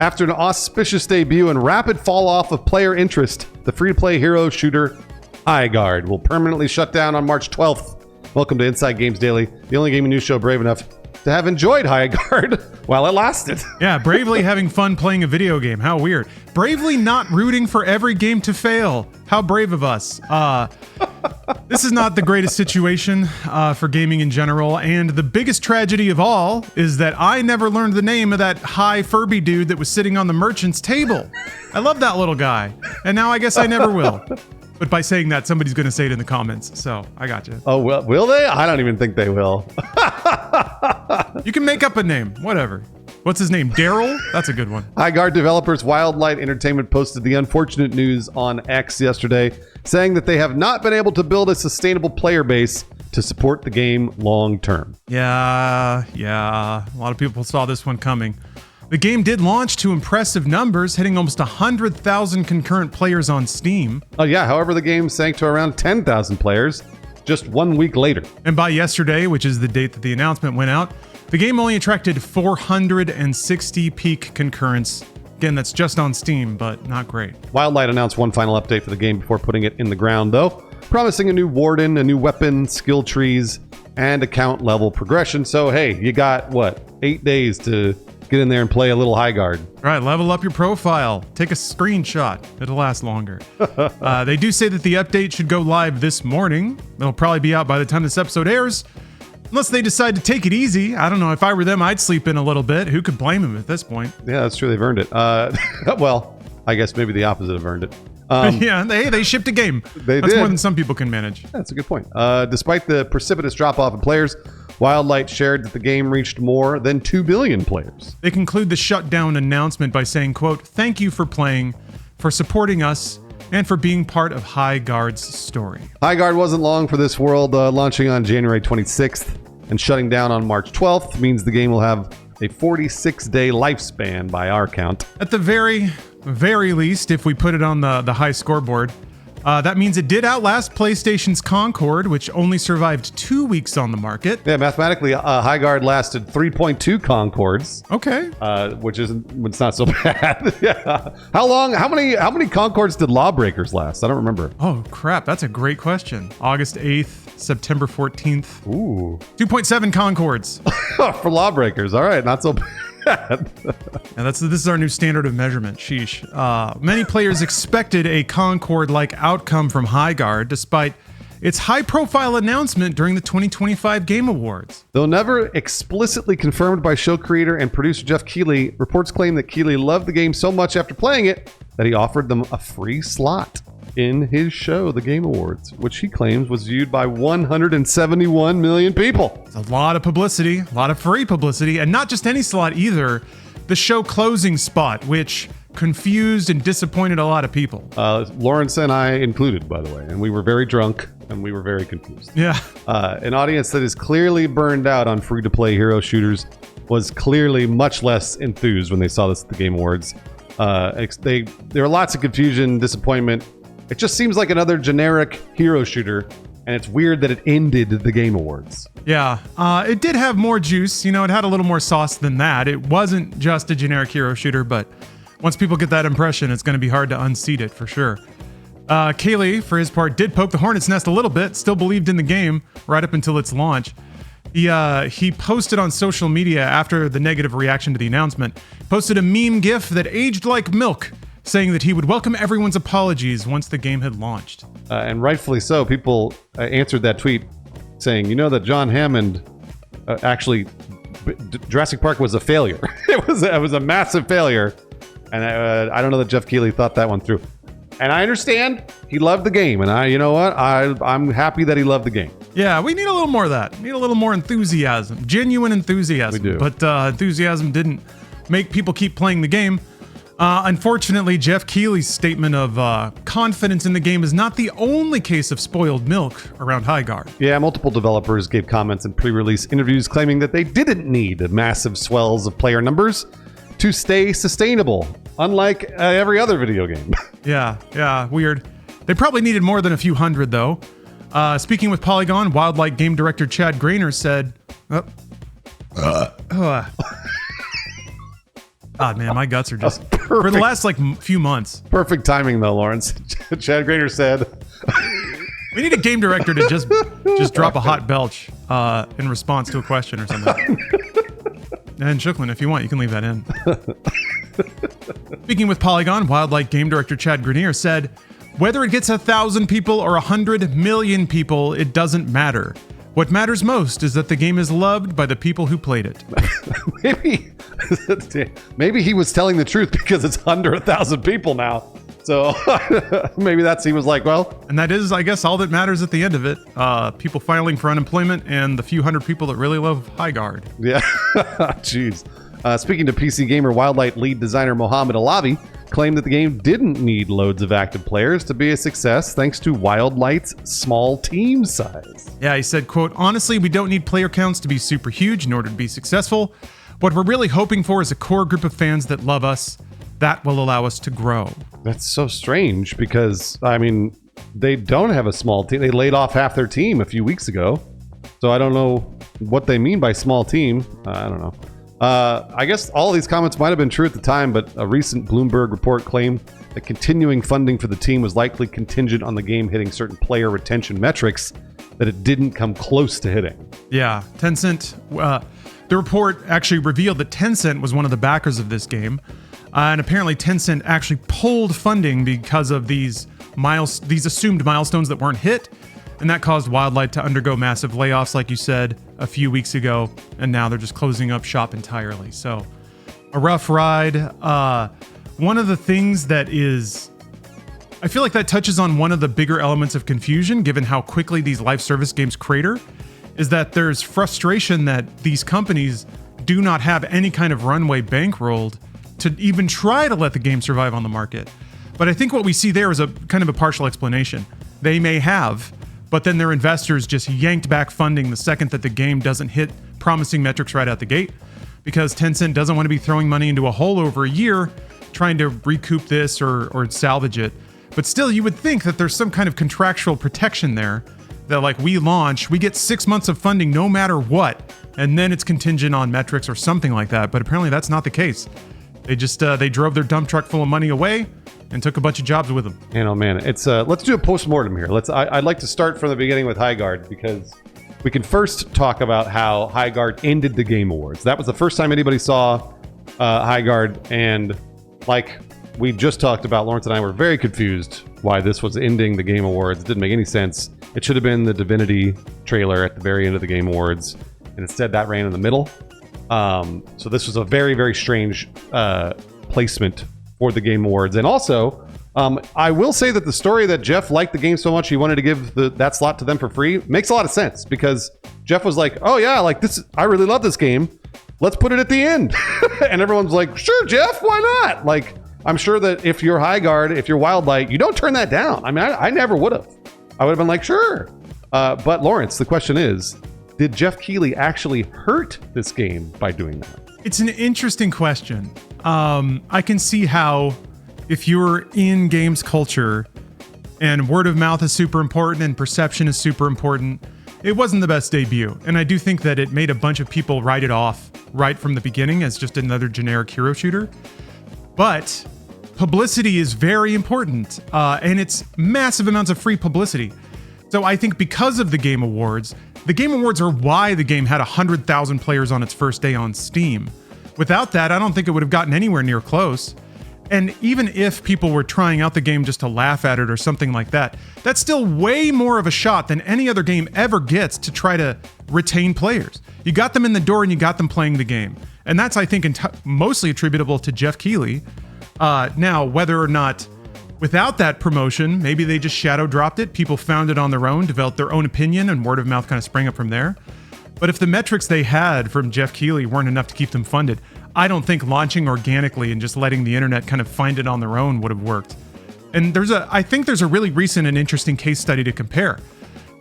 After an auspicious debut and rapid fall off of player interest, the free-to-play hero shooter Highguard will permanently shut down on March 12th. Welcome to Inside Games Daily, the only gaming news show brave enough to have enjoyed Highguard while it lasted. Yeah, bravely having fun playing a video game. How weird. Bravely not rooting for every game to fail. How brave of us. This is not the greatest situation for gaming in general, and the biggest tragedy of all is that I never learned the name of that high Furby dude that was sitting on the merchant's table. I love that little guy, and now I guess I never will. But by saying that, somebody's going to say it in the comments, so I got you. Oh, well, will they? I don't even think they will. You can make up a name, whatever. What's his name? Daryl? That's a good one. Highguard developers Wildlight Entertainment posted the unfortunate news on X yesterday, saying that they have not been able to build a sustainable player base to support the game long term. Yeah. A lot of people saw this one coming. The game did launch to impressive numbers, hitting almost 100,000 concurrent players on Steam. Oh yeah, however, the game sank to around 10,000 players just 1 week later. And by yesterday, which is the date that the announcement went out, the game only attracted 460 peak concurrents. Again, that's just on Steam, but not great. Wildlight announced one final update for the game before putting it in the ground, though, promising a new warden, a new weapon, skill trees, and account level progression. So hey, you got, 8 days to get in there and play a little Highguard. Right, level up your profile. Take a screenshot. It'll last longer. They do say that the update should go live this morning. It'll probably be out by the time this episode airs. Unless they decide to take it easy. I don't know. If I were them, I'd sleep in a little bit. Who could blame them at this point? Yeah, that's true. They've earned it. Well, I guess maybe the opposite have earned it. Yeah, they shipped a game. That's more than some people can manage. That's a good point. Despite the precipitous drop-off in players, Wildlight shared that the game reached more than 2 billion players. They conclude the shutdown announcement by saying, quote, "Thank you for playing, for supporting us, and for being part of Highguard's story." Highguard wasn't long for this world. Launching on January 26th and shutting down on March 12th means the game will have a 46-day lifespan by our count. At the very least, if we put it on the high scoreboard, that means it did outlast PlayStation's Concord, which only survived 2 weeks on the market. Yeah, mathematically, Highguard lasted 3.2 Concords. Okay. It's not so bad. Yeah. How many Concords did Lawbreakers last? I don't remember. Oh, crap. That's a great question. August 8th, September 14th. Ooh. 2.7 Concords. For Lawbreakers. All right, not so bad. And this is our new standard of measurement. Sheesh. Many players expected a Concord-like outcome from Highguard, despite its high-profile announcement during the 2025 Game Awards. Though never explicitly confirmed by show creator and producer Jeff Keighley, reports claim that Keighley loved the game so much after playing it that he offered them a free slot in his show, the Game Awards, which he claims was viewed by 171 million people. It's a lot of publicity, a lot of free publicity, and not just any slot either. The show closing spot, which confused and disappointed a lot of people. Lawrence and I included, by the way, and we were very drunk and we were very confused. Yeah. An audience that is clearly burned out on free-to-play hero shooters was clearly much less enthused when they saw this at the Game Awards. There were lots of confusion, disappointment. It just seems like another generic hero shooter, and it's weird that it ended the Game Awards. Yeah, it did have more juice. It had a little more sauce than that. It wasn't just a generic hero shooter, but once people get that impression, it's going to be hard to unseat it for sure. Keighley, for his part, did poke the hornet's nest a little bit, still believed in the game right up until its launch. He posted on social media after the negative reaction to the announcement, posted a meme gif that aged like milk, saying that he would welcome everyone's apologies once the game had launched. And rightfully so. People answered that tweet saying, that John Hammond Jurassic Park was a failure. It was a massive failure. And I don't know that Jeff Keighley thought that one through. And I understand he loved the game. And I'm happy that he loved the game. Yeah, we need a little more of that. We need a little more enthusiasm, genuine enthusiasm. We do. But enthusiasm didn't make people keep playing the game. Unfortunately, Jeff Keighley's statement of confidence in the game is not the only case of spoiled milk around Highguard. Yeah, multiple developers gave comments in pre-release interviews claiming that they didn't need massive swells of player numbers to stay sustainable, unlike every other video game. Yeah, weird. They probably needed more than a few hundred, though. Speaking with Polygon, Wildlight game director Chad Grainer said... God, man, my guts are just for the last few months. Perfect timing though, Lawrence. Chad Grader said, "We need a game director to just drop a hot belch in response to a question or something." And Shooklin, if you want, you can leave that in. Speaking with Polygon, Wildlight game director Chad Grenier said, "Whether it gets 1,000 people or 100 million people, it doesn't matter. What matters most is that the game is loved by the people who played it." maybe he was telling the truth because it's under 1,000 people now. So maybe he was like, well. And that is, I guess, all that matters at the end of it. People filing for unemployment and the few hundred people that really love Highguard. Yeah. Jeez. Speaking to PC Gamer, Wildlight lead designer Mohammed Alavi claimed that the game didn't need loads of active players to be a success thanks to Wildlight's small team size. Yeah, he said, quote, "Honestly, we don't need player counts to be super huge in order to be successful. What we're really hoping for is a core group of fans that love us. That will allow us to grow." That's so strange because, I mean, they don't have a small team. They laid off half their team a few weeks ago. So I don't know what they mean by small team. I don't know. I guess all of these comments might have been true at the time, but a recent Bloomberg report claimed that continuing funding for the team was likely contingent on the game hitting certain player retention metrics that it didn't come close to hitting. Yeah, Tencent, the report actually revealed that Tencent was one of the backers of this game. And apparently Tencent actually pulled funding because of these assumed milestones that weren't hit. And that caused Wildlight to undergo massive layoffs, like you said, a few weeks ago. And now they're just closing up shop entirely. So a rough ride. One of the things that I feel like that touches on one of the bigger elements of confusion, given how quickly these live service games crater, is that there's frustration that these companies do not have any kind of runway bankrolled to even try to let the game survive on the market. But I think what we see there is a kind of a partial explanation. They may have, but then their investors just yanked back funding the second that the game doesn't hit promising metrics right out the gate, because Tencent doesn't want to be throwing money into a hole over a year trying to recoup this or salvage it. But still, you would think that there's some kind of contractual protection there that we get 6 months of funding no matter what, and then it's contingent on metrics or something like that. But apparently that's not the case. They just they drove their dump truck full of money away and took a bunch of jobs with them. And oh man, it's let's do a postmortem here. I'd like to start from the beginning with Highguard, because we can first talk about how Highguard ended the Game Awards. That was the first time anybody saw Highguard, and like we just talked about, Lawrence and I were very confused why this was ending the Game Awards. It didn't make any sense. It should have been the Divinity trailer at the very end of the Game Awards, and instead that ran in the middle. So this was a very, very strange placement for the Game Awards. And also, I will say that the story that Jeff liked the game so much he wanted to give that slot to them for free makes a lot of sense, because Jeff was like, oh yeah, like this, I really love this game. Let's put it at the end. And everyone's like, sure, Jeff, why not? Like, I'm sure that if you're Highguard, if you're Wildlight, you don't turn that down. I mean, I never would have. I would have been like, sure. But Lawrence, the question is, did Jeff Keighley actually hurt this game by doing that? It's an interesting question. I can see how, if you're in games culture and word of mouth is super important and perception is super important, it wasn't the best debut. And I do think that it made a bunch of people write it off right from the beginning as just another generic hero shooter. But publicity is very important, and it's massive amounts of free publicity. So I think because of the Game Awards are why the game had 100,000 players on its first day on Steam. Without that, I don't think it would have gotten anywhere near close. And even if people were trying out the game just to laugh at it or something like that, that's still way more of a shot than any other game ever gets to try to retain players. You got them in the door and you got them playing the game. And that's, I think, mostly attributable to Jeff Keighley. Now, whether or not without that promotion, maybe they just shadow dropped it, people found it on their own, developed their own opinion, and word of mouth kind of sprang up from there. But if the metrics they had from Jeff Keighley weren't enough to keep them funded, I don't think launching organically and just letting the internet kind of find it on their own would have worked. And I think there's a really recent and interesting case study to compare.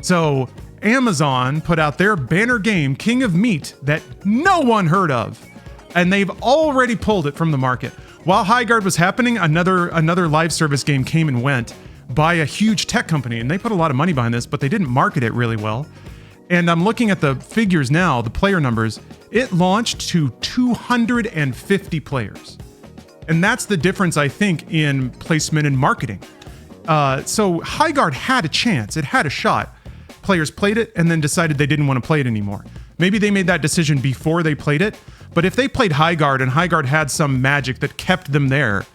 So Amazon put out their banner game, King of Meat, that no one heard of, and they've already pulled it from the market. While Highguard was happening, another live service game came and went by a huge tech company, and they put a lot of money behind this, but they didn't market it really well. And I'm looking at the figures now, the player numbers. It launched to 250 players. And that's the difference, I think, in placement and marketing. So Highguard had a chance. It had a shot. Players played it and then decided they didn't want to play it anymore. Maybe they made that decision before they played it, but if they played Highguard and Highguard had some magic that kept them there,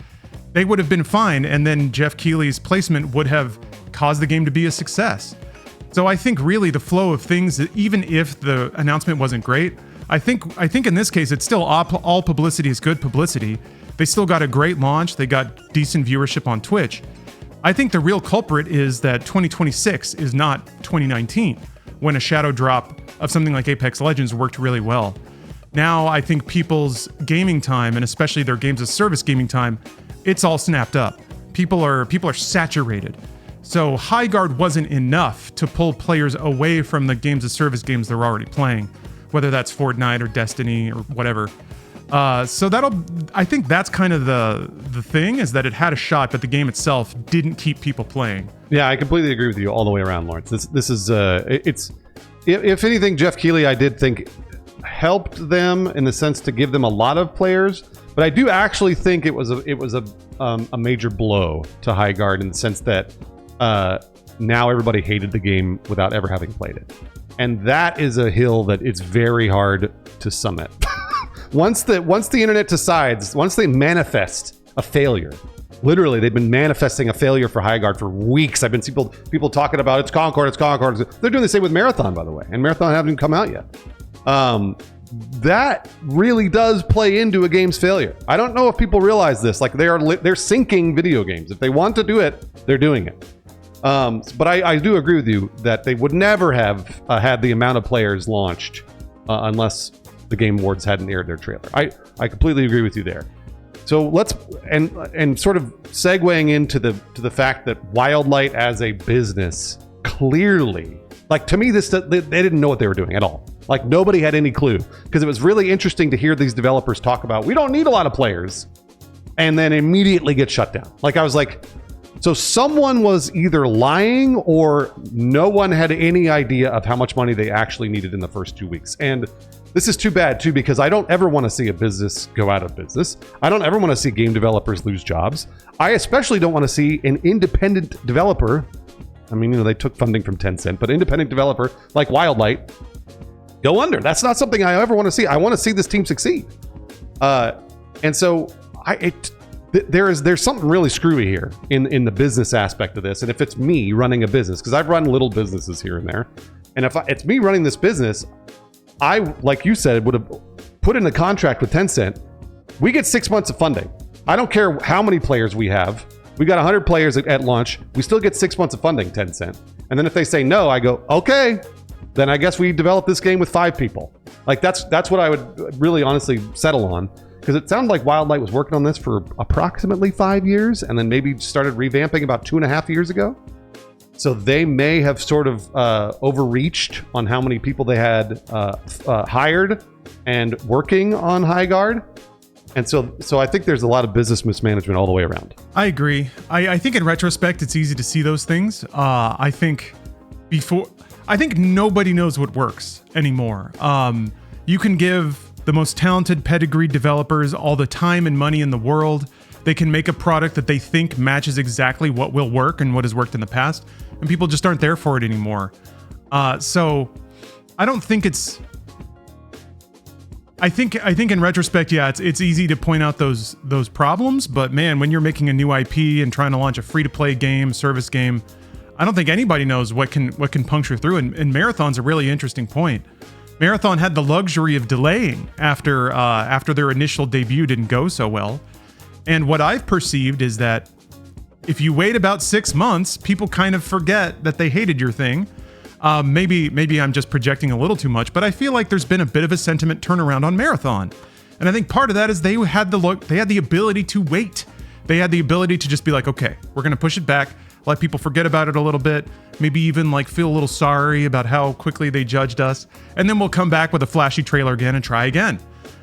they would have been fine, and then Jeff Keighley's placement would have caused the game to be a success. So I think really the flow of things, even if the announcement wasn't great, I think in this case it's still all publicity is good publicity. They still got a great launch. They got decent viewership on Twitch. I think the real culprit is that 2026 is not 2019, when a shadow drop of something like Apex Legends worked really well. Now I think people's gaming time, and especially their games as service gaming time, it's all snapped up. People are saturated. So Highguard wasn't enough to pull players away from the games as service games they're already playing, whether that's Fortnite or Destiny or whatever. So I think that's kind of the thing, is that it had a shot, but the game itself didn't keep people playing. Yeah, I completely agree with you all the way around, Lawrence. This is if anything, Jeff Keighley, I did think helped them in the sense to give them a lot of players, but I do actually think it was a major blow to Highguard in the sense that now everybody hated the game without ever having played it, and that is a hill that it's very hard to summit. Once the internet decides, once they manifest a failure, literally they've been manifesting a failure for Highguard for weeks. I've been people talking about it's Concord. They're doing the same with Marathon, by the way, and Marathon haven't even come out yet. That really does play into a game's failure. I don't know if people realize this. Like they're sinking video games. If they want to do it, they're doing it. But I do agree with you that they would never have had the amount of players launched unless the Game Awards hadn't aired their trailer. I completely agree with you there. So let's and sort of segueing into the fact that Wildlight as a business clearly, like to me, they didn't know what they were doing at all. Like nobody had any clue, because it was really interesting to hear these developers talk about we don't need a lot of players, and then immediately get shut down. Like I was like, so someone was either lying or no one had any idea of how much money they actually needed in the first 2 weeks. And this is too bad too, because I don't ever want to see a business go out of business. I don't ever want to see game developers lose jobs. I especially don't want to see an independent developer, I mean, they took funding from Tencent, but independent developer like Wildlight go under. That's not something I ever want to see. I want to see this team succeed. And so there's something really screwy here in the business aspect of this. And if it's me running a business, because I've run little businesses here and there, and if it's me running this business, I, like you said, would have put in a contract with Tencent. We get 6 months of funding. I don't care how many players we have. We got 100 players at launch. We still get 6 months of funding, Tencent. And then if they say no, I go, okay, then I guess we develop this game with 5 people. Like that's what I would really honestly settle on. Because it sounded like Wildlight was working on this for approximately 5 years and then maybe started revamping about 2.5 years ago. So they may have sort of overreached on how many people they had hired and working on Highguard. And so I think there's a lot of business mismanagement all the way around. I agree. I think in retrospect, it's easy to see those things. I think nobody knows what works anymore. You can give the most talented pedigreed developers all the time and money in the world. They can make a product that they think matches exactly what will work and what has worked in the past, and people just aren't there for it anymore. So I don't think it's... I think in retrospect, yeah, it's easy to point out those problems, but man, when you're making a new IP and trying to launch a free-to-play game, service game, I don't think anybody knows what can puncture through. And Marathon's a really interesting point. Marathon had the luxury of delaying after their initial debut didn't go so well. And what I've perceived is that if you wait about 6 months, people kind of forget that they hated your thing. Maybe I'm just projecting a little too much, but I feel like there's been a bit of a sentiment turnaround on Marathon. And I think part of that is they had the ability to wait. They had the ability to just be like, okay, we're going to push it back, let people forget about it a little bit, maybe even like feel a little sorry about how quickly they judged us, and then we'll come back with a flashy trailer again and try again.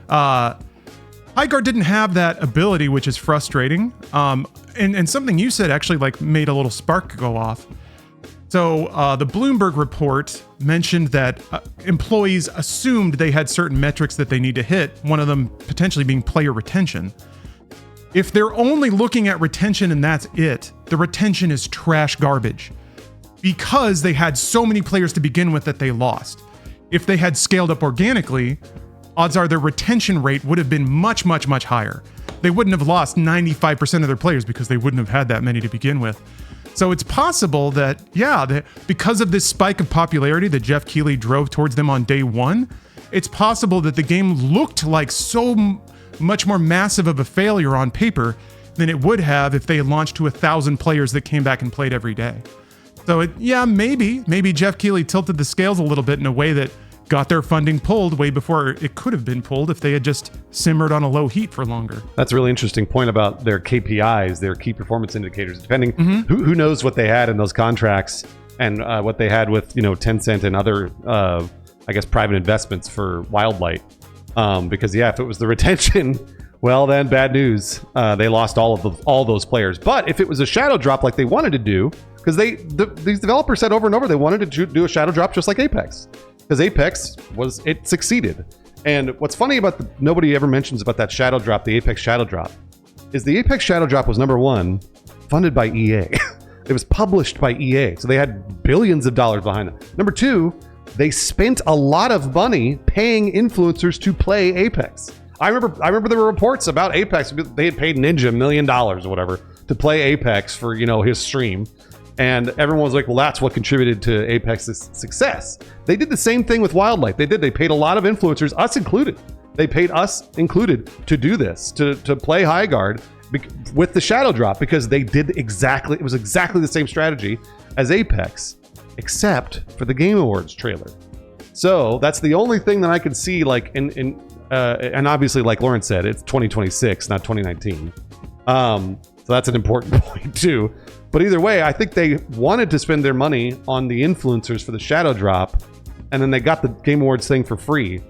Highguard didn't have that ability, which is frustrating. And something you said actually like made a little spark go off. So the Bloomberg report mentioned that employees assumed they had certain metrics that they need to hit, one of them potentially being player retention. If they're only looking at retention and that's it, the retention is trash garbage because they had so many players to begin with that they lost. If they had scaled up organically, odds are their retention rate would have been much, much, much higher. They wouldn't have lost 95% of their players because they wouldn't have had that many to begin with. So it's possible that, because of this spike of popularity that Jeff Keighley drove towards them on day one, it's possible that the game looked like so much more massive of a failure on paper than it would have if they had launched to 1,000 players that came back and played every day. So maybe Jeff Keighley tilted the scales a little bit in a way that got their funding pulled way before it could have been pulled if they had just simmered on a low heat for longer. That's a really interesting point about their KPIs, their key performance indicators. Depending who knows what they had in those contracts and what they had with Tencent and other I guess private investments for Wildlight. Because if it was the retention, well then bad news. They lost all those players. But if it was a shadow drop like they wanted to do, because these developers said over and over they wanted to do a shadow drop just like Apex. Because Apex succeeded. And what's funny about nobody ever mentions about that shadow drop, the Apex shadow drop, is the Apex shadow drop was number one, funded by EA. It was published by EA, so they had billions of dollars behind it. Number two, they spent a lot of money paying influencers to play Apex. I remember there were reports about Apex. They had paid Ninja $1 million or whatever to play Apex for his stream. And everyone was like, well, that's what contributed to Apex's success. They did the same thing with Wildlight. They paid a lot of influencers, us included. They paid us included to do this, to play Highguard with the shadow drop, because it was exactly the same strategy as Apex, except for the Game Awards trailer. So that's the only thing that I could see, and obviously, like Lauren said, it's 2026, not 2019. So that's an important point too. But either way, I think they wanted to spend their money on the influencers for the shadow drop, and then they got the Game Awards thing for free.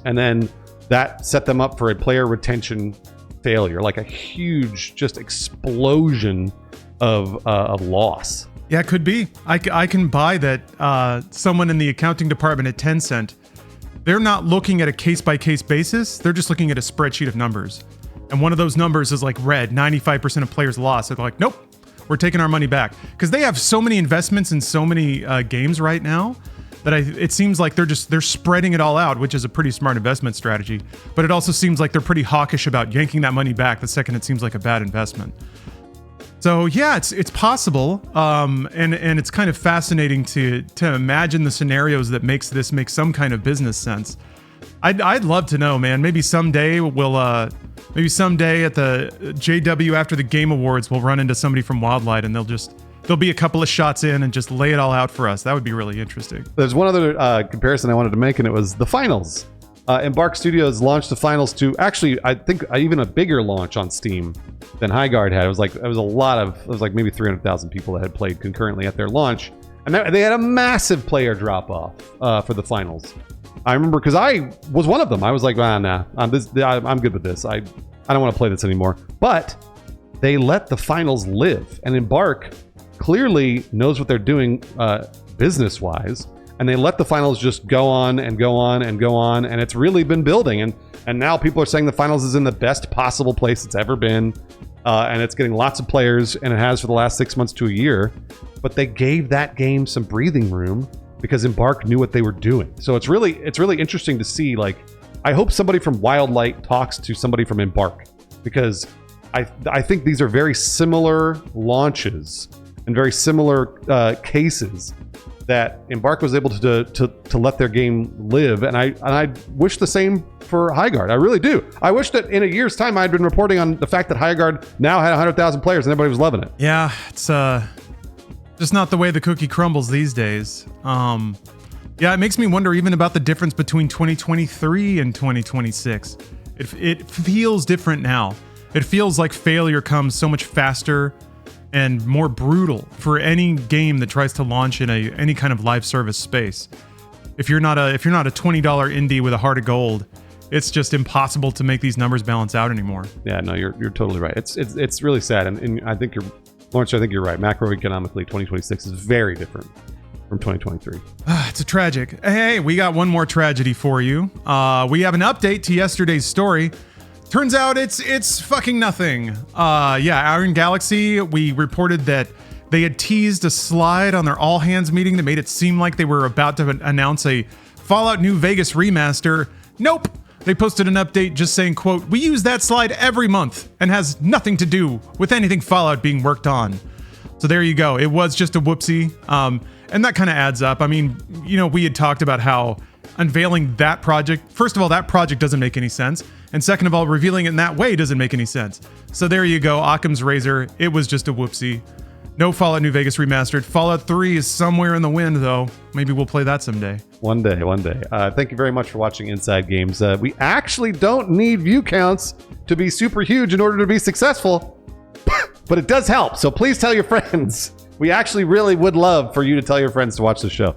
And then that set them up for a player retention failure, like a huge just explosion of loss. Yeah, it could be. I can buy that someone in the accounting department at Tencent, they're not looking at a case-by-case basis. They're just looking at a spreadsheet of numbers. And one of those numbers is like red, 95% of players lost. So they're like, nope, we're taking our money back. Because they have so many investments in so many games right now that it seems like they're spreading it all out, which is a pretty smart investment strategy. But it also seems like they're pretty hawkish about yanking that money back the second it seems like a bad investment. So yeah, it's possible, and it's kind of fascinating to imagine the scenarios that make some kind of business sense. I'd love to know, man. Maybe someday at the JW after the Game Awards, we'll run into somebody from Wildlight, and there'll be a couple of shots in and just lay it all out for us. That would be really interesting. There's one other comparison I wanted to make, and it was the finals. Embark Studios launched the finals to actually, I think, even a bigger launch on Steam than Highguard had. It was like maybe 300,000 people that had played concurrently at their launch, and they had a massive player drop off for the finals. I remember because I was one of them. I was like, nah, I'm good with this. I don't want to play this anymore. But they let the finals live, and Embark clearly knows what they're doing business-wise. And they let the finals just go on and go on and go on, and it's really been building. And now people are saying the finals is in the best possible place it's ever been, and it's getting lots of players, and it has for the last 6 months to a year. But they gave that game some breathing room because Embark knew what they were doing. So it's really interesting to see. Like, I hope somebody from Wildlight talks to somebody from Embark, because I think these are very similar launches and very similar cases that Embark was able to let their game live, and I wish the same for Highguard. I really do. I wish that in a year's time I'd been reporting on the fact that Highguard now had 100,000 players and everybody was loving it. Yeah, it's just not the way the cookie crumbles these days. Yeah, it makes me wonder even about the difference between 2023 and 2026. It feels different now. It feels like failure comes so much faster and more brutal for any game that tries to launch in any kind of live service space. If you're not a $20 indie with a heart of gold, it's just impossible to make these numbers balance out anymore. Yeah, no, you're totally right. It's really sad, and I think Lawrence, I think you're right. Macroeconomically, 2026 is very different from 2023. It's a tragic. Hey, we got one more tragedy for you. We have an update to yesterday's story. Turns out it's fucking nothing. Iron Galaxy, we reported that they had teased a slide on their all hands meeting that made it seem like they were about to announce a Fallout New Vegas remaster. Nope. They posted an update just saying, quote, "We use that slide every month and has nothing to do with anything Fallout being worked on." So there you go. It was just a whoopsie. And that kind of adds up. I mean, we had talked about how unveiling that project, first of all, that project doesn't make any sense. And second of all, revealing it in that way doesn't make any sense. So there you go. Occam's razor. It was just a whoopsie. No Fallout New Vegas remastered. Fallout 3 is somewhere in the wind, though. Maybe we'll play that someday. One day. Thank you very much for watching Inside Games. We actually don't need view counts to be super huge in order to be successful, but it does help. So please tell your friends. We actually really would love for you to tell your friends to watch the show.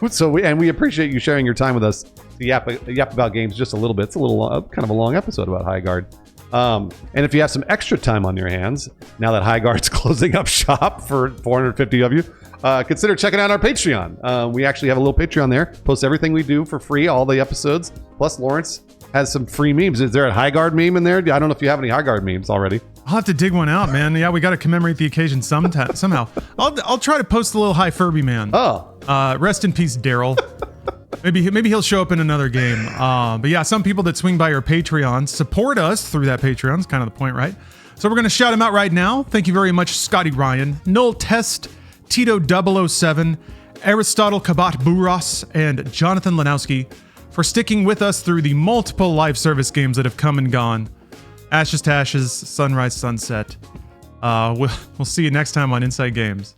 We appreciate you sharing your time with us to yap about games just a little bit. It's a little kind of a long episode about Highguard. And if you have some extra time on your hands, now that Highguard's closing up shop for 450 of you, consider checking out our Patreon. We actually have a little Patreon there. Post everything we do for free, all the episodes. Plus, Lawrence has some free memes. Is there a Highguard meme in there? I don't know if you have any Highguard memes already. I'll have to dig one out, man. Yeah, we got to commemorate the occasion somehow. I'll try to post a little Hi Furby Man. Oh. Rest in peace, Daryl. Maybe he'll show up in another game. But yeah, some people that swing by our Patreon support us through that Patreon. It's kind of the point, right? So we're going to shout him out right now. Thank you very much, Scotty Ryan, Null Test, Tito 007, Aristotle Kabat Buras, and Jonathan Lanowski for sticking with us through the multiple live service games that have come and gone. Ashes to Ashes, Sunrise, Sunset. We'll see you next time on Inside Games.